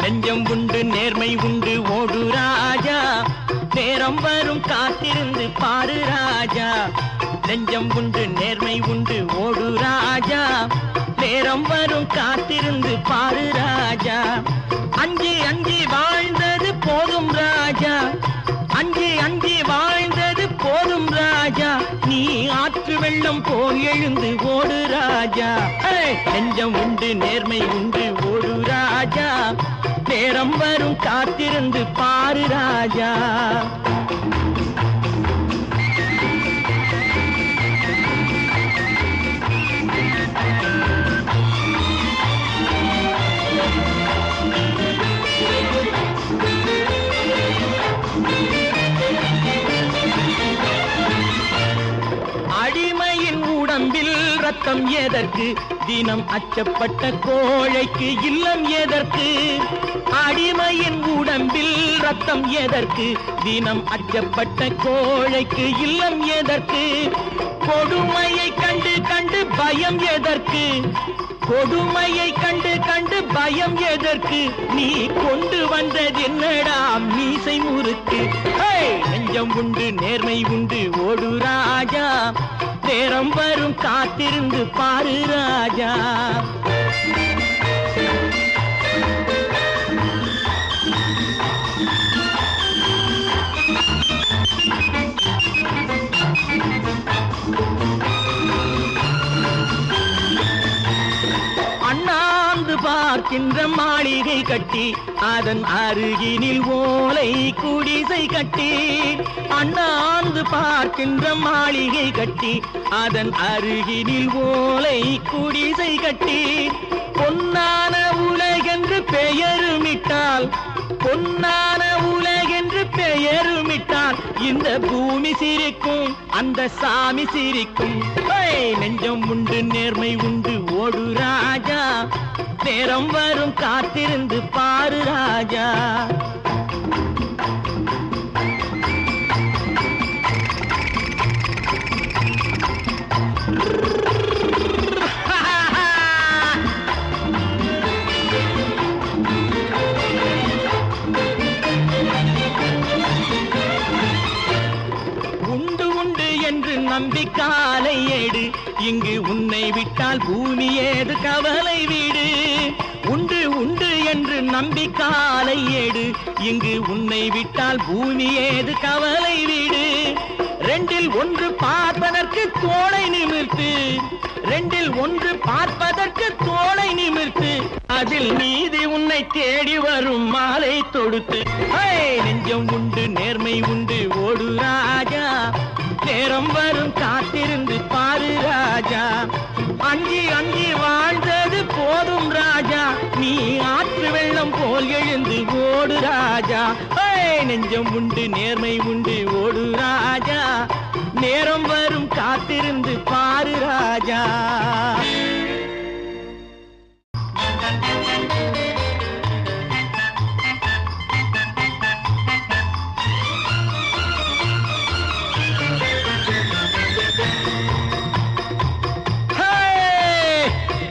நெஞ்சம் உண்டு நேர்மை உண்டு ஓடு ராஜா, நேரம் வரும் காத்திருந்து பாரு ராஜா. நெஞ்சம் உண்டு நேர்மை உண்டு ஓடு ராஜா, நேரம் வரும் காத்திருந்து பாரு ராஜா. அஞ்சி அஞ்சி வாழ்ந்தது போதும் ராஜா, அஞ்சி அஞ்சி வாழ்ந்தது போதும் ராஜா. நீ ஆற்று வெள்ளம் போல் எழுந்து ஓடு ராஜா. நெஞ்சம் உண்டு நேர்மை உண்டு ஓடு ராஜா, நேரம் வரும் காத்திருந்து பாரு ராஜா. அடிமையின் உடம்பில் ரத்தம் எதற்கு, தினம் அச்சப்பட்ட கோழைக்கு இல்லம் எதற்கு. அடிமையின் உடம்பில் ரத்தம் எதற்கு, தினம் அச்சப்பட்ட கோழைக்கு இல்லம் எதற்கு. கொடுமையை கண்டு கண்டு பயம் எதற்கு, கொடுமையை கண்டு கண்டு பயம் எதற்கு. நீ கொண்டு வந்தது என்னடா மீசை முறுக்கு. நெஞ்சம் உண்டு நேர்மை உண்டு ஓடு ராஜா, நேரம் வரும் காத்திருந்து பாரு ராஜா. அண்ணாந்து பார்க்கின்ற மாளிகை கட்டி, அதன் அருகினில் ஓலை குடிசை கட்டி. அண்ணாந்து பார்க்கின்ற மாளிகை கட்டி, அதன் அருகினில் ஓலை குடிசை கட்டி. பொன்னான உலகென்று பெயருமிட்டால், பொன்னான உலகென்று பெயருமிட்டால் இந்த பூமி சிரிக்கும், அந்த சாமி சிரிக்கும். நெஞ்சம் உண்டு நேர்மை உண்டு ஓடு ராஜா, நேரம் வரும் காத்திருந்து பாரு ராஜா. உண்டு உண்டு என்று நம்பி காலை ஏடு, இங்கு உன்னை விட்டால் பூமி ஏது கவலை வீடு. உண்டு உண்டு என்று நம்பி காலை ஏடு, இங்கு உன்னை விட்டால் பூமி ஏது கவலை வீடு. ரெண்டில் ஒன்று பார்ப்பதற்கு தோளை நிமிர்த்து, ரெண்டில் ஒன்று பார்ப்பதற்கு தோளை நிமிர்த்து. அதில் நீதி உன்னை தேடி வரும் மாலை தொடுத்து. நெஞ்சம் உண்டு நேர்மை உண்டு ஓடு ராஜா, நேரம் வரும் காத்திருந்து பாரு ராஜா. அஞ்சி அஞ்சி வாழ்ந்தது போதும் ராஜா, நீ ஆற்று வெள்ளம் போல் எழுந்து ஓடு ராஜா. நெஞ்சம் உண்டு நேர்மை உண்டு ஓடு ராஜா, நேரம் வரும் காத்திருந்து பாரு ராஜா.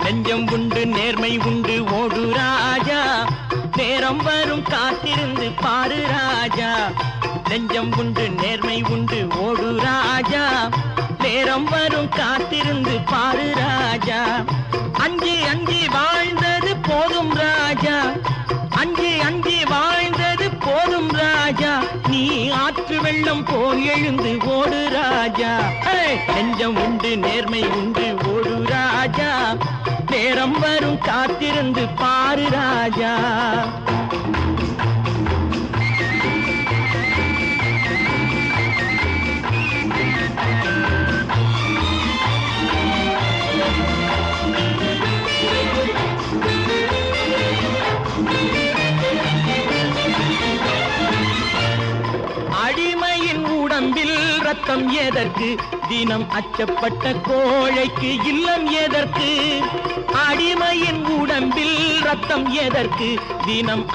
நெஞ்சம் உண்டு நேர்மை உண்டு ஓடு ராஜா, நேரம் வரும் காத்திருந்து பாரு ராஜா. நெஞ்சம் உண்டு நேர்மை உண்டு ஓடு ராஜா, நேரம் வரும் காத்திருந்து பாரு ராஜா. அஞ்சி அஞ்சி வாழ்ந்தது போதும் ராஜா, அஞ்சி அஞ்சி வாழ்ந்தது போதும் ராஜா. நீ ஆற்று வெள்ளம் போல் எழுந்து ஓடு ராஜா. நெஞ்சம் உண்டு நேர்மை உண்டு ஓடு ராஜா, நேரம் வரும் காத்திருந்து பாரு ராஜா. அடிமையின் உடம்பில் ரத்தம் எதற்கு, தினம் அச்சப்பட்ட கோழைக்கு இல்லம் எதற்கு. அடிமையின் உடம்பில் ரத்தம் எதற்கு, தினம்